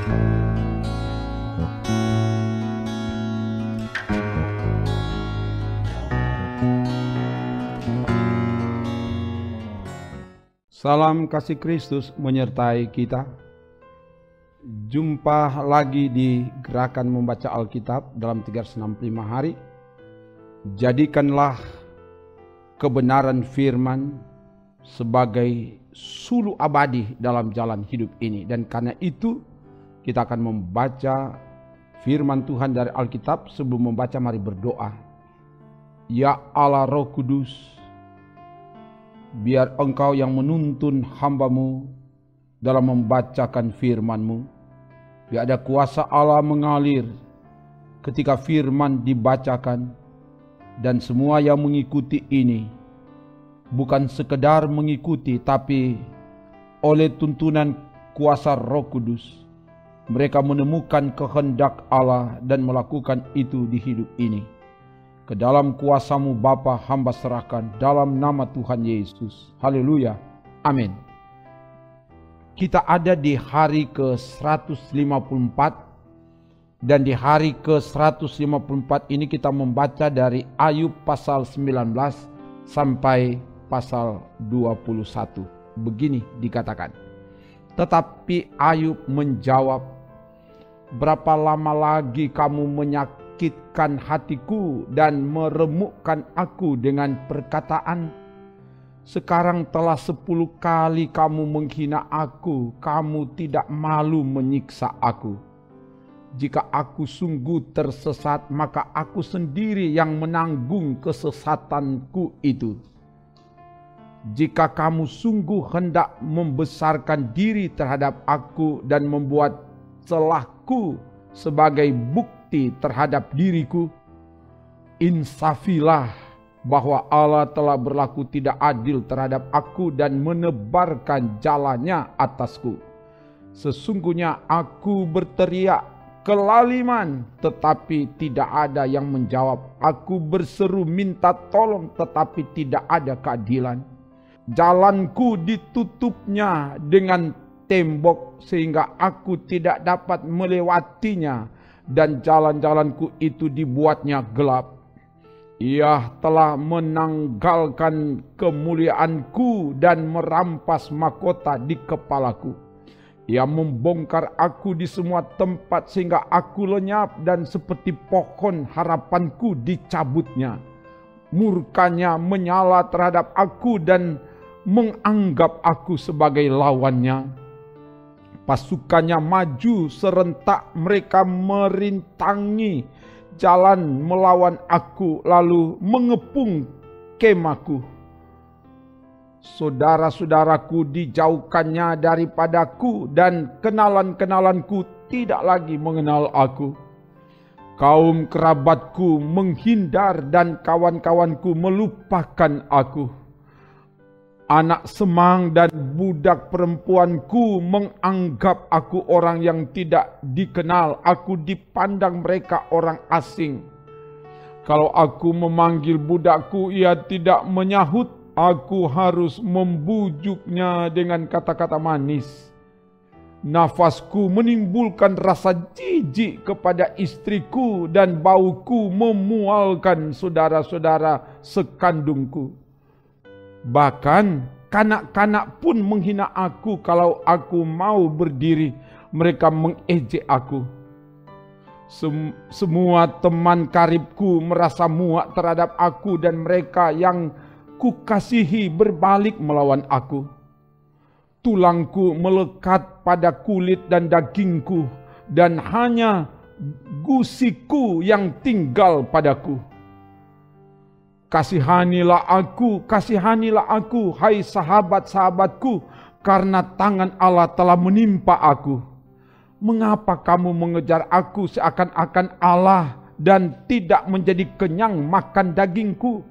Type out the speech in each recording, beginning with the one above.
Salam kasih Kristus menyertai kita. Jumpa lagi di gerakan membaca Alkitab dalam 365 hari. Jadikanlah kebenaran firman sebagai sulu abadi dalam jalan hidup ini. Dan karena itu kita akan membaca firman Tuhan dari Alkitab. Sebelum membaca, mari berdoa. Ya Allah Roh Kudus, biar Engkau yang menuntun hamba-Mu dalam membacakan firman-Mu. Biar ada kuasa Allah mengalir ketika firman dibacakan. Dan semua yang mengikuti ini bukan sekedar mengikuti, tapi oleh tuntunan kuasa Roh Kudus mereka menemukan kehendak Allah dan melakukan itu di hidup ini. Ke dalam kuasa-Mu Bapa, hamba serahkan dalam nama Tuhan Yesus. Haleluya. Amin. Kita ada di hari ke-154. Dan di hari ke-154 ini kita membaca dari Ayub pasal 19 sampai pasal 21. Begini dikatakan. Tetapi Ayub menjawab, berapa lama lagi kamu menyakitkan hatiku dan meremukkan aku dengan perkataan? Sekarang telah 10 kali kamu menghina aku, kamu tidak malu menyiksa aku. Jika aku sungguh tersesat, maka aku sendiri yang menanggung kesesatanku itu. Jika kamu sungguh hendak membesarkan diri terhadap aku dan membuat celahku sebagai bukti terhadap diriku, insafilah bahwa Allah telah berlaku tidak adil terhadap aku dan menebarkan jalannya atasku. Sesungguhnya aku berteriak kelaliman, tetapi tidak ada yang menjawab. Aku berseru minta tolong, tetapi tidak ada keadilan. Jalanku ditutupnya dengan tembok sehingga aku tidak dapat melewatinya, dan jalan-jalanku itu dibuatnya gelap. Ia telah menanggalkan kemuliaanku dan merampas mahkota di kepalaku. Ia membongkar aku di semua tempat sehingga aku lenyap, dan seperti pohon harapanku dicabutnya. Murkanya menyala terhadap aku dan menganggap aku sebagai lawannya. Pasukannya maju serentak, mereka merintangi jalan melawan aku, lalu mengepung kemahku. Saudara-saudaraku dijauhkannya daripadaku, dan kenalan-kenalanku tidak lagi mengenal aku. Kaum kerabatku menghindar dan kawan-kawanku melupakan aku. Anak semang dan budak perempuanku menganggap aku orang yang tidak dikenal. Aku dipandang mereka orang asing. Kalau aku memanggil budakku, ia tidak menyahut. Aku harus membujuknya dengan kata-kata manis. Nafasku menimbulkan rasa jijik kepada istriku, dan bauku memualkan saudara-saudara sekandungku. Bahkan kanak-kanak pun menghina aku. Kalau aku mau berdiri, mereka mengejek aku. Semua teman karibku merasa muak terhadap aku, dan mereka yang kukasihi berbalik melawan aku. Tulangku melekat pada kulit dan dagingku, dan hanya gusiku yang tinggal padaku. Kasihanilah aku, hai sahabat-sahabatku, karena tangan Allah telah menimpa aku. Mengapa kamu mengejar aku seakan-akan Allah dan tidak menjadi kenyang makan dagingku?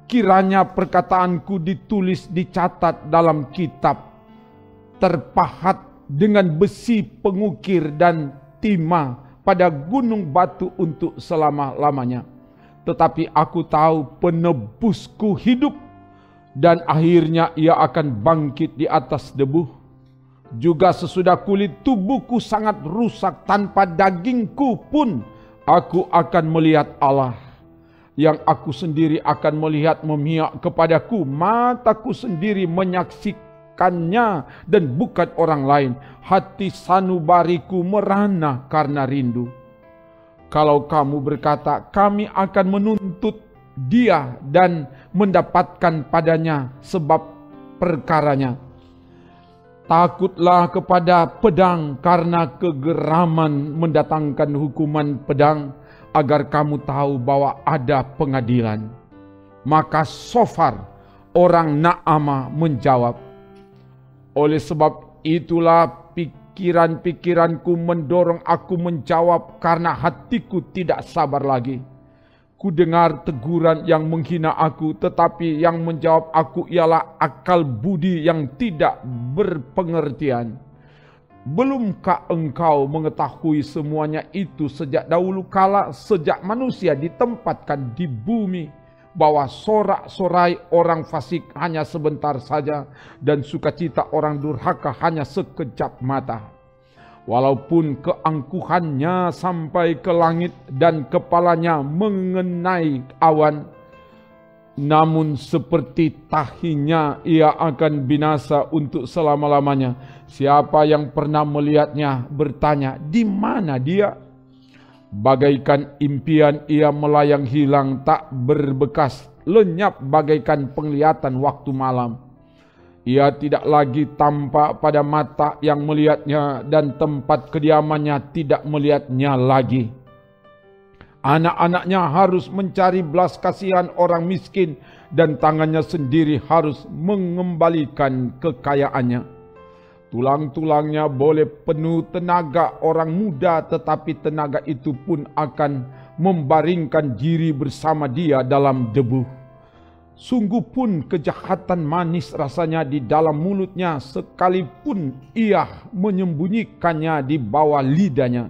Kiranya perkataanku ditulis, dicatat dalam kitab, terpahat dengan besi pengukir dan timah pada gunung batu untuk selama-lamanya. Tetapi aku tahu penebusku hidup, dan akhirnya ia akan bangkit di atas debu. Juga sesudah kulit tubuhku sangat rusak, tanpa dagingku pun aku akan melihat Allah. Yang aku sendiri akan melihat memihak kepadaku, mataku sendiri menyaksikannya dan bukan orang lain. Hati sanubariku merana karena rindu. Kalau kamu berkata, kami akan menuntut dia dan mendapatkan padanya sebab perkaranya. Takutlah kepada pedang, karena kegeraman mendatangkan hukuman pedang, agar kamu tahu bahwa ada pengadilan. Maka Sofar orang Naamah menjawab, oleh sebab itulah pikiran-pikiranku mendorong aku menjawab, karena hatiku tidak sabar lagi. Ku dengar teguran yang menghina aku, tetapi yang menjawab aku ialah akal budi yang tidak berpengertian. Belumkah engkau mengetahui semuanya itu sejak dahulu kala, sejak manusia ditempatkan di bumi, bahwa sorak-sorai orang fasik hanya sebentar saja, dan sukacita orang durhaka hanya sekejap mata. Walaupun keangkuhannya sampai ke langit dan kepalanya mengenai awan, namun seperti tahinya ia akan binasa untuk selama-lamanya. Siapa yang pernah melihatnya bertanya, di mana dia? Bagaikan impian ia melayang hilang, tak berbekas, lenyap bagaikan penglihatan waktu malam. Ia tidak lagi tampak pada mata yang melihatnya, dan tempat kediamannya tidak melihatnya lagi. Anak-anaknya harus mencari belas kasihan orang miskin, dan tangannya sendiri harus mengembalikan kekayaannya. Tulang-tulangnya boleh penuh tenaga orang muda, tetapi tenaga itu pun akan membaringkan diri bersama dia dalam debu. Sungguh pun kejahatan manis rasanya di dalam mulutnya, sekalipun ia menyembunyikannya di bawah lidahnya.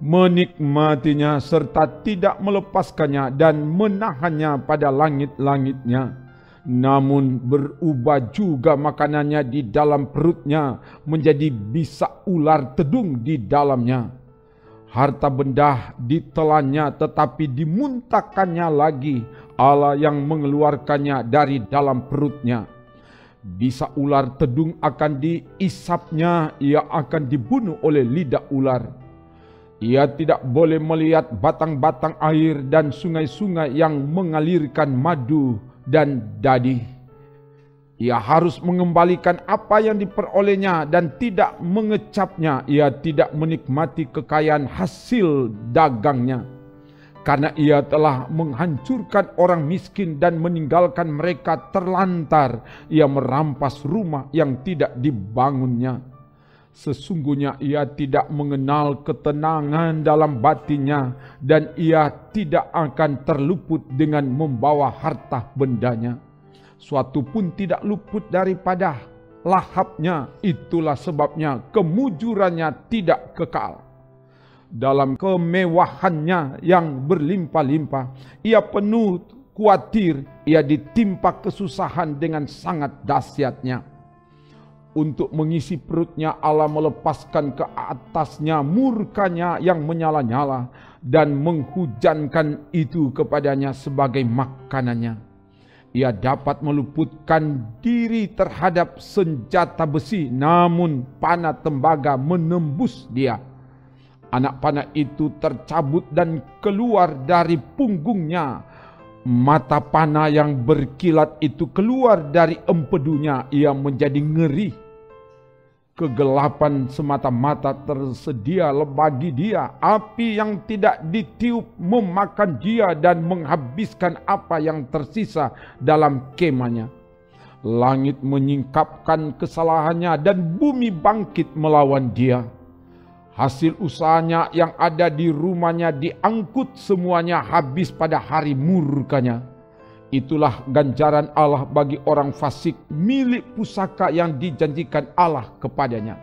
Menikmatinya serta tidak melepaskannya, dan menahannya pada langit-langitnya. Namun berubah juga makanannya di dalam perutnya, menjadi bisa ular tedung di dalamnya. Harta benda ditelannya, tetapi dimuntahkannya lagi. Allah yang mengeluarkannya dari dalam perutnya. Bisa ular tedung akan diisapnya, ia akan dibunuh oleh lidah ular. Ia tidak boleh melihat batang-batang air dan sungai-sungai yang mengalirkan madu dan dadi. Ia harus mengembalikan apa yang diperolehnya dan tidak mengecapnya. Ia tidak menikmati kekayaan hasil dagangnya. Karena ia telah menghancurkan orang miskin dan meninggalkan mereka terlantar. Ia merampas rumah yang tidak dibangunnya. Sesungguhnya ia tidak mengenal ketenangan dalam batinnya, dan ia tidak akan terluput dengan membawa harta bendanya. Suatu pun tidak luput daripada lahapnya, itulah sebabnya kemujurannya tidak kekal. Dalam kemewahannya yang berlimpah-limpah, ia penuh khawatir, ia ditimpa kesusahan dengan sangat dahsyatnya. Untuk mengisi perutnya, Allah melepaskan ke atasnya murkanya yang menyala-nyala, dan menghujankan itu kepadanya sebagai makanannya. Ia dapat meluputkan diri terhadap senjata besi, namun panah tembaga menembus dia. Anak panah itu tercabut dan keluar dari punggungnya. Mata panah yang berkilat itu keluar dari empedunya. Ia menjadi ngeri. Kegelapan semata-mata tersedia bagi dia. Api yang tidak ditiup memakan dia dan menghabiskan apa yang tersisa dalam kemahnya. Langit menyingkapkan kesalahannya dan bumi bangkit melawan dia. Hasil usahanya yang ada di rumahnya diangkut semuanya habis pada hari murkanya. Itulah ganjaran Allah bagi orang fasik, milik pusaka yang dijanjikan Allah kepadanya.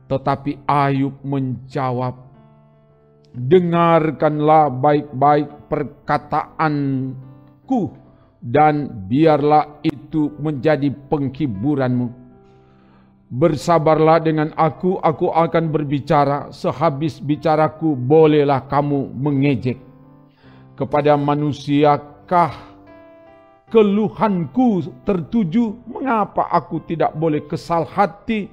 Tetapi Ayub menjawab, dengarkanlah baik-baik perkataanku, dan biarlah itu menjadi penghiburanmu. Bersabarlah dengan aku akan berbicara. Sehabis bicaraku, bolehlah kamu mengejek. Kepada manusiakah keluhanku tertuju? Mengapa aku tidak boleh kesal hati?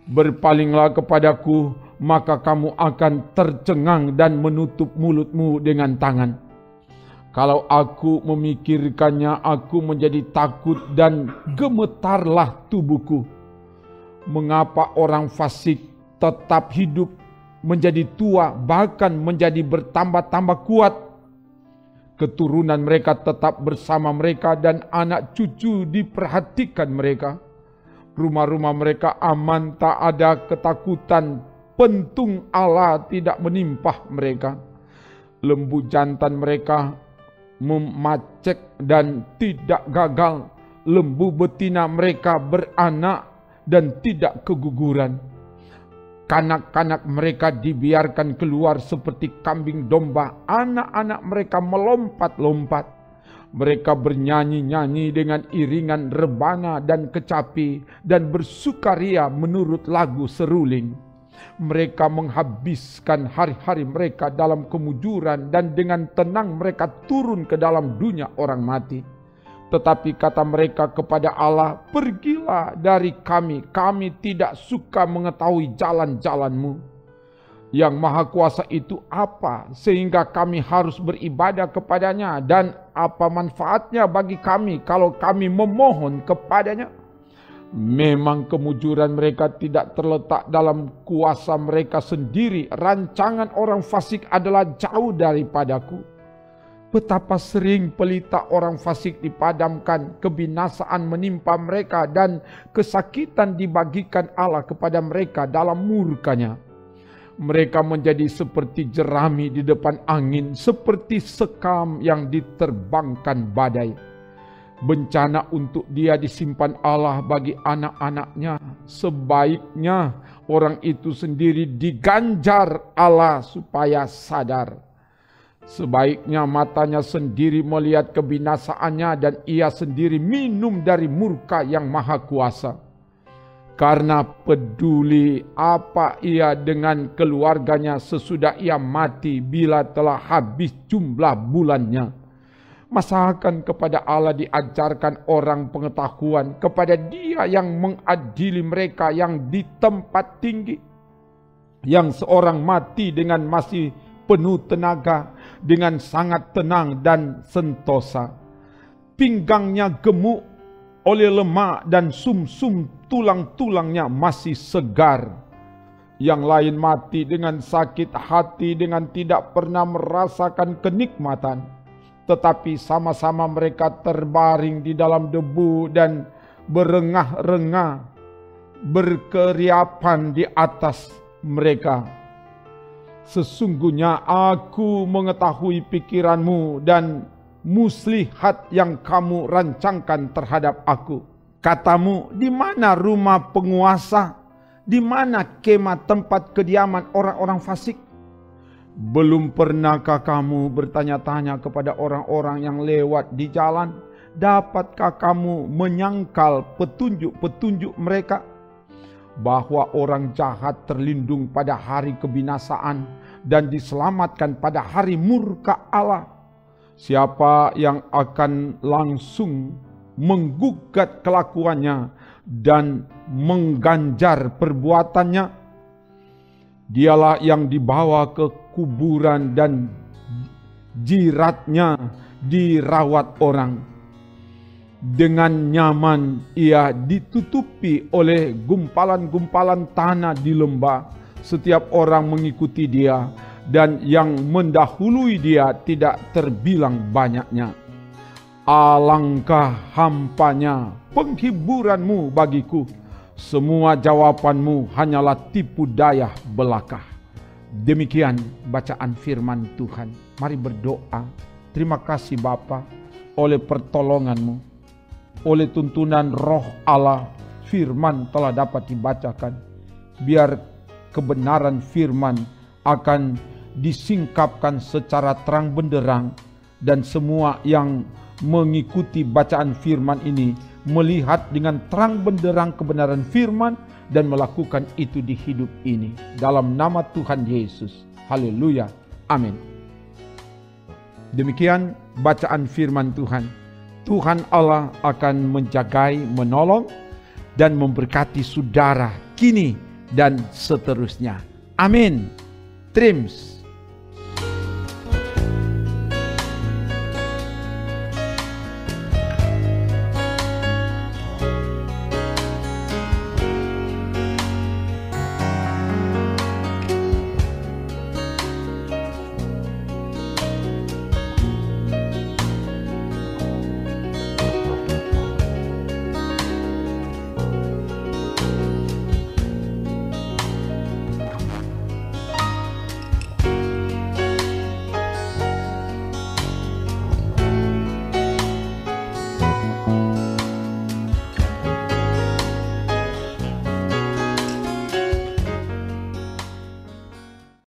Berpalinglah kepadaku, maka kamu akan tercengang dan menutup mulutmu dengan tangan. Kalau aku memikirkannya, aku menjadi takut dan gemetarlah tubuhku. Mengapa orang fasik tetap hidup, menjadi tua, bahkan menjadi bertambah-tambah kuat? Keturunan mereka tetap bersama mereka dan anak cucu diperhatikan mereka. Rumah-rumah mereka aman, tak ada ketakutan. Pentung Allah tidak menimpah mereka. Lembu jantan mereka memacek dan tidak gagal. Lembu betina mereka beranak dan tidak keguguran. Kanak-kanak mereka dibiarkan keluar seperti kambing domba. Anak-anak mereka melompat-lompat. Mereka bernyanyi-nyanyi dengan iringan rebana dan kecapi dan bersukaria menurut lagu seruling. Mereka menghabiskan hari-hari mereka dalam kemujuran dan dengan tenang mereka turun ke dalam dunia orang mati. Tetapi kata mereka kepada Allah, pergilah dari kami, kami tidak suka mengetahui jalan-jalan-Mu. Yang Maha Kuasa itu apa sehingga kami harus beribadah kepadanya, dan apa manfaatnya bagi kami kalau kami memohon kepadanya? Memang kemujuran mereka tidak terletak dalam kuasa mereka sendiri. Rancangan orang fasik adalah jauh daripadaku. Betapa sering pelita orang fasik dipadamkan, kebinasaan menimpa mereka dan kesakitan dibagikan Allah kepada mereka dalam murkanya. Mereka menjadi seperti jerami di depan angin, seperti sekam yang diterbangkan badai. Bencana untuk dia disimpan Allah bagi anak-anaknya. Sebaiknya orang itu sendiri diganjar Allah supaya sadar. Sebaiknya matanya sendiri melihat kebinasaannya dan ia sendiri minum dari murka yang maha kuasa. Karena peduli apa ia dengan keluarganya sesudah ia mati bila telah habis jumlah bulannya. Masakan kepada Allah diajarkan orang pengetahuan, kepada Dia yang mengadili mereka yang di tempat tinggi. Yang seorang mati dengan masih penuh tenaga, dengan sangat tenang dan sentosa. Pinggangnya gemuk oleh lemak dan sumsum tulang-tulangnya masih segar. Yang lain mati dengan sakit hati, dengan tidak pernah merasakan kenikmatan. Tetapi sama-sama mereka terbaring di dalam debu dan berengah-rengah, berkeriapan di atas mereka. Sesungguhnya aku mengetahui pikiranmu dan muslihat yang kamu rancangkan terhadap aku. Katamu, di mana rumah penguasa? Di mana kemah tempat kediaman orang-orang fasik? Belum pernahkah kamu bertanya-tanya kepada orang-orang yang lewat di jalan? Dapatkah kamu menyangkal petunjuk-petunjuk mereka? Bahwa orang jahat terlindung pada hari kebinasaan dan diselamatkan pada hari murka Allah. Siapa yang akan langsung menggugat kelakuannya dan mengganjar perbuatannya? Dialah yang dibawa ke kuburan dan jiratnya dirawat orang. Dengan nyaman ia ditutupi oleh gumpalan-gumpalan tanah di lembah. Setiap orang mengikuti dia, dan yang mendahului dia tidak terbilang banyaknya. Alangkah hampanya penghiburanmu bagiku. Semua jawabanmu hanyalah tipu daya belaka. Demikian bacaan firman Tuhan. Mari berdoa. Terima kasih Bapa oleh pertolonganmu, oleh tuntunan Roh Allah, firman telah dapat dibacakan. Biar kebenaran firman akan disingkapkan secara terang benderang, dan semua yang mengikuti bacaan firman ini melihat dengan terang benderang kebenaran firman dan melakukan itu di hidup ini. Dalam nama Tuhan Yesus. Haleluya. Amin. Demikian bacaan firman Tuhan. Tuhan Allah akan menjagai, menolong, dan memberkati saudara kini dan seterusnya. Amin. Trims.